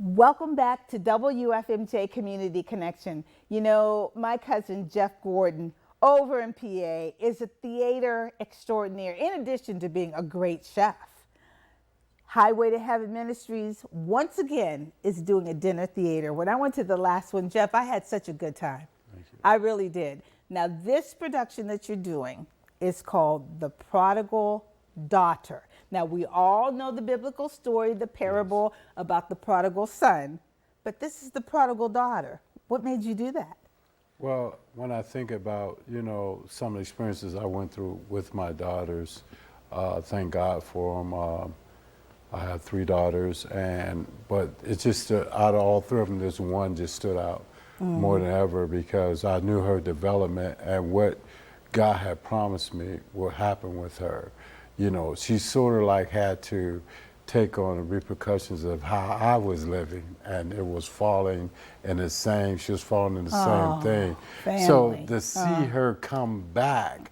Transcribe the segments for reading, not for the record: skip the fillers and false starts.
Welcome back to WFMJ Community Connection. You know, my cousin Jeff Gordon over in PA is a theater extraordinaire in addition to being a great chef. Highway to Heaven Ministries once again is doing a dinner theater. When I went to the last one, Jeff, I had such a good time. Thank you. I really did. Now, this production that you're doing is called The Prodigal Daughter. Now, we all know the biblical story, the parable about the prodigal son, but this is the prodigal daughter. What made you do that? Well, when I think about, some of the experiences I went through with my daughters, thank God for them. I have three daughters, but it's just out of all three of them, this one just stood out more than ever because I knew her development and what God had promised me would happen with her. She sort of like had to take on the repercussions of how I was living, and it was falling in the same, she was falling in the same thing. Family. So to see her come back,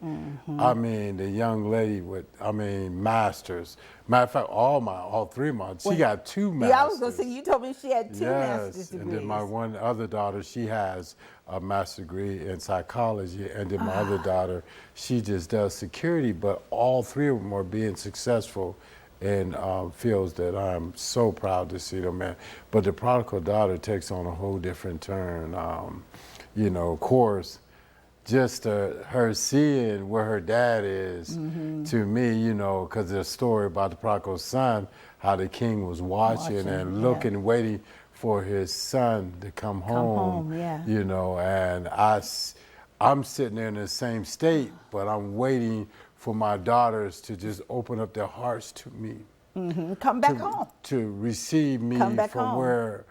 I mean, the young lady with, masters. Matter of fact, all three of my, she got two masters. Yeah, I was going to say, you told me she had two master's degrees. And then my one other daughter, she has a master's degree in psychology, and then my other daughter, she just does security, but all three of them are being successful in fields that I'm so proud to see them in. But the prodigal daughter takes on a whole different turn. Of course, just her seeing where her dad is, to me, because there's a story about the prodigal son, how the king was watching and looking, waiting for his son to come home, and I'm sitting there in the same state, but I'm waiting for my daughters to just open up their hearts to me. Come back home. To receive me from where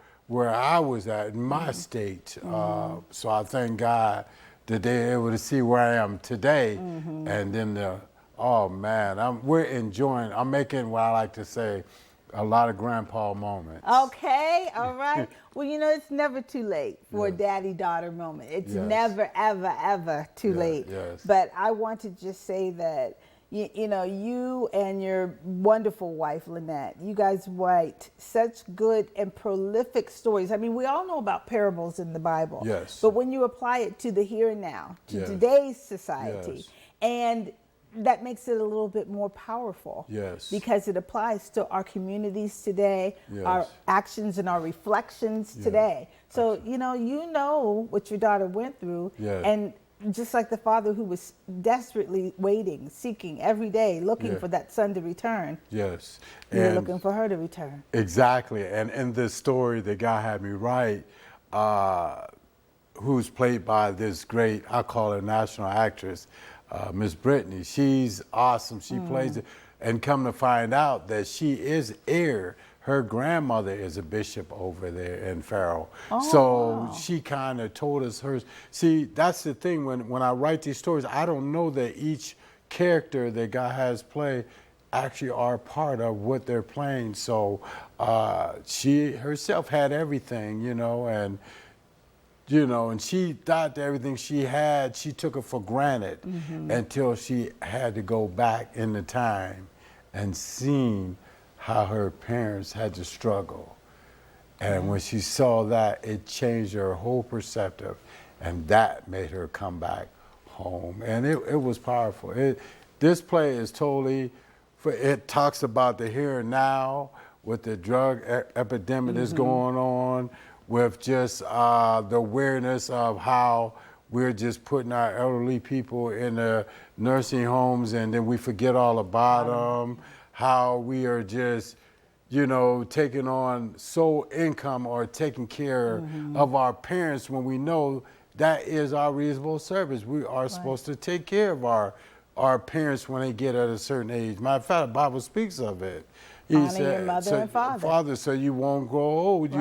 I was at in my state. So I thank God that they're able to see where I am today. And then we're enjoying, I'm making what I like to say, a lot of grandpa moments. Okay, all right. Well, it's never too late for a daddy-daughter moment. It's never, ever, ever too late. Yes. But I want to just say that, you and your wonderful wife, Lynette, you guys write such good and prolific stories. I mean, we all know about parables in the Bible. Yes. But when you apply it to the here and now, to today's society, and that makes it a little bit more powerful. Yes. Because it applies to our communities today, our actions and our reflections today. So, you know what your daughter went through. And just like the father who was desperately waiting, seeking every day, looking for that son to return. Yes. You're looking for her to return. Exactly. And in this story that God had me write, who's played by this great, I call her national actress, Miss Brittany. She's awesome. She plays it. And come to find out that she is heir. Her grandmother is a bishop over there in Farrell. So she kind of told us hers. See, that's the thing. When I write these stories, I don't know that each character that God has played actually are part of what they're playing. So she herself had everything, and she thought that everything she had, she took it for granted until she had to go back in the time and seen how her parents had to struggle. And when she saw that, it changed her whole perspective, and that made her come back home. And it was powerful. This play is totally, it talks about the here and now with the drug epidemic that's going on, with just the awareness of how we're just putting our elderly people in the nursing homes and then we forget all about them, how we are just, taking on sole income or taking care of our parents when we know that is our reasonable service. We are supposed to take care of our parents when they get at a certain age. Matter of fact, the Bible speaks of it. Honor your mother and father. So you won't grow old,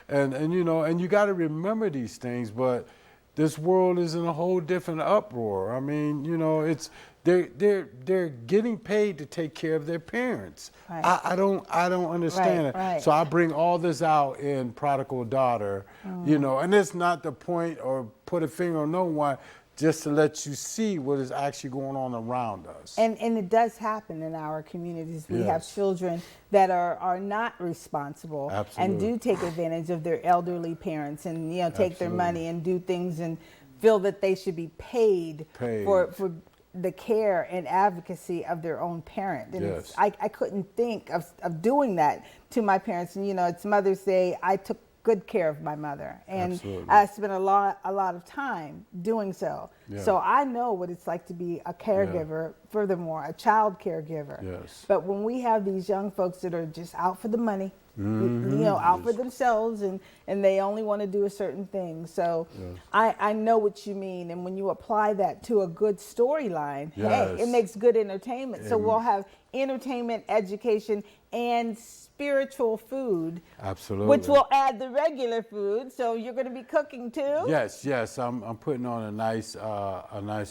and you got to remember these things. But this world is in a whole different uproar. I mean, it's they're getting paid to take care of their parents. I don't understand it. So I bring all this out in Prodigal Daughter, and it's not the point or put a finger on no one. just to let you see what is actually going on around us. And it does happen in our communities. We have Yes. children that are not responsible and Absolutely. do take advantage of their elderly parents and take their Absolutely. money and do things and feel that they should be paid. Paid. for the care and advocacy of their own parent. And Yes. I couldn't think of doing that to my parents. And it's Mother's Day. I took good care of my mother, and Absolutely. I spent a lot of time doing so. Yeah. So I know what it's like to be a caregiver, furthermore, a child caregiver. Yes. But when we have these young folks that are just out for the money, out for themselves, and they only want to do a certain thing. So Yes. I know what you mean. And when you apply that to a good storyline, hey, it Yes. makes good entertainment. So we'll have entertainment, education, and spiritual food, Absolutely. which will add the regular food. So you're going to be cooking too? Yes. I'm putting on a nice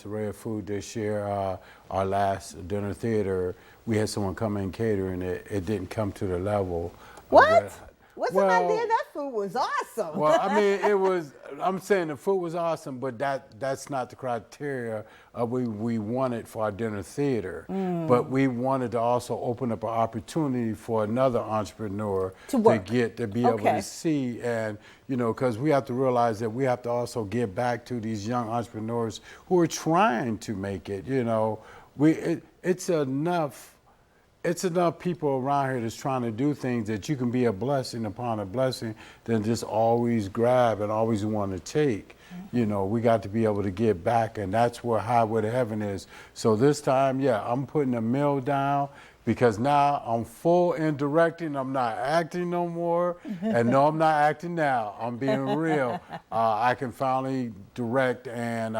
array of food this year. Our last dinner theater, we had someone come in catering. It didn't come to the level. What? What's Well- an idea? That food was awesome. Well, I mean, it was. I'm saying the food was awesome, but that's not the criteria we wanted for our dinner theater. But we wanted to also open up an opportunity for another entrepreneur To work. to be able Okay. to see, and because we have to realize that we have to also give back to these young entrepreneurs who are trying to make it. It's enough people around here that's trying to do things that you can be a blessing upon a blessing than just always grab and always want to take. We got to be able to give back, and that's where Highway to Heaven is. So this time, I'm putting a meal down because now I'm full in directing. I'm not acting no more. And no, I'm not acting now. I'm being real. I can finally direct and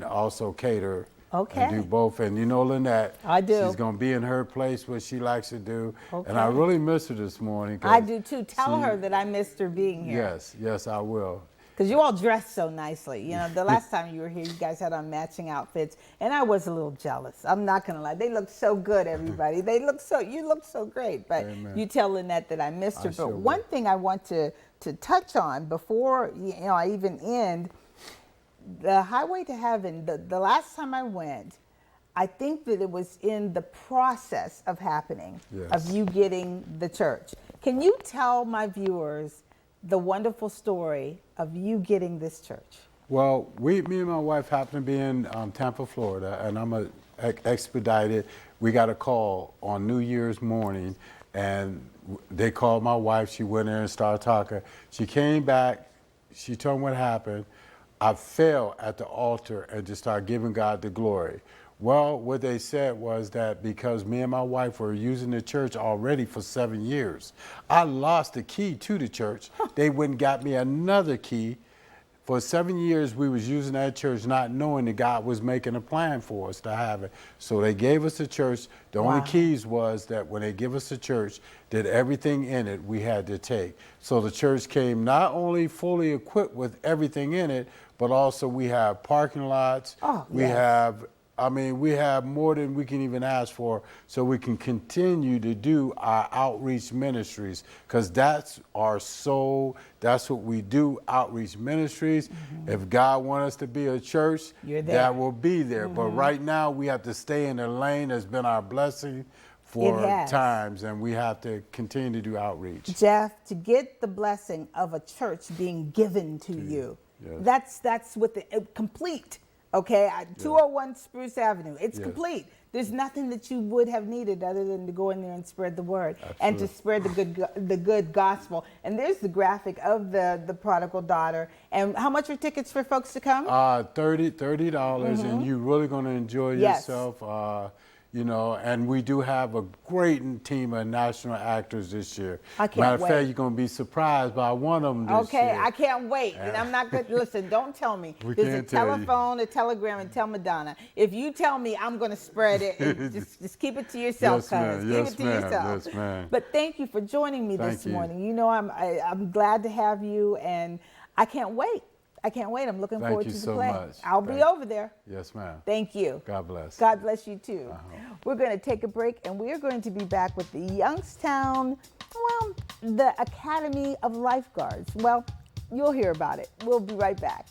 also cater. Okay. And do both. And Lynette, I do. she's going to be in her place, what she likes to do. Okay. And I really miss her this morning. 'cause I do too. Tell she- her that I missed her being here. Yes, I will. Because you all dressed so nicely. The last time you were here, you guys had on matching outfits, and I was a little jealous. I'm not gonna lie. They looked so good, everybody. You looked so great. But Amen. you tell Lynette that I missed her. I sure But will. one thing I want to touch on before I even end, the Highway to Heaven. The last time I went, I think that it was in the process of happening, Yes. of you getting the church. Can you tell my viewers the wonderful story of you getting this church? Well, me and my wife happen to be in Tampa, Florida, and I'm expedited. We got a call on New Year's morning, and they called my wife. She went there and started talking. She came back. She told me what happened. I fell at the altar and just started giving God the glory. Well, what they said was that because me and my wife were using the church already for 7 years, I lost the key to the church. They went and got me another key. For 7 years, we was using that church not knowing that God was making a plan for us to have it. So they gave us the church. The only keys was that when they give us the church, that everything in it we had to take. So the church came not only fully equipped with everything in it, but also we have parking lots. We have more than we can even ask for, so we can continue to do our outreach ministries, because that's our soul. That's what we do, outreach ministries. If God wants us to be a church, You're there. that will be there. But right now, we have to stay in the lane that's been our blessing for It has. times, and we have to continue to do outreach. Jeff, to get the blessing of a church being given to you, Yes. that's with the complete. Okay, 201 Spruce Avenue. It's Yes. complete. There's nothing that you would have needed other than to go in there and spread the word and to spread the good gospel. And there's the graphic of the prodigal daughter. And how much are tickets for folks to come? $30, and you're really going to enjoy Yes. yourself. And we do have a great team of national actors this year. I can't Matter of wait. fact, you're going to be surprised by one of them this Okay, year. I can't wait. And I'm not good. Listen, don't tell me. We There's a can't tell you. telephone, a telegram, and tell Madonna. If you tell me, I'm going to spread it. And just keep it to yourself, Yes, ma'am. cuz. Yes, Keep it to ma'am. yourself. Yes, ma'am. But thank you for joining me Thank this you. morning. I'm glad to have you, and I can't wait. I'm looking Thank forward you to the so play. much. I'll be Thank- over there. Yes, ma'am. Thank you. God bless. God bless you too. We're going to take a break, and we're going to be back with the Youngstown, the Academy of Lifeguards. Well, you'll hear about it. We'll be right back.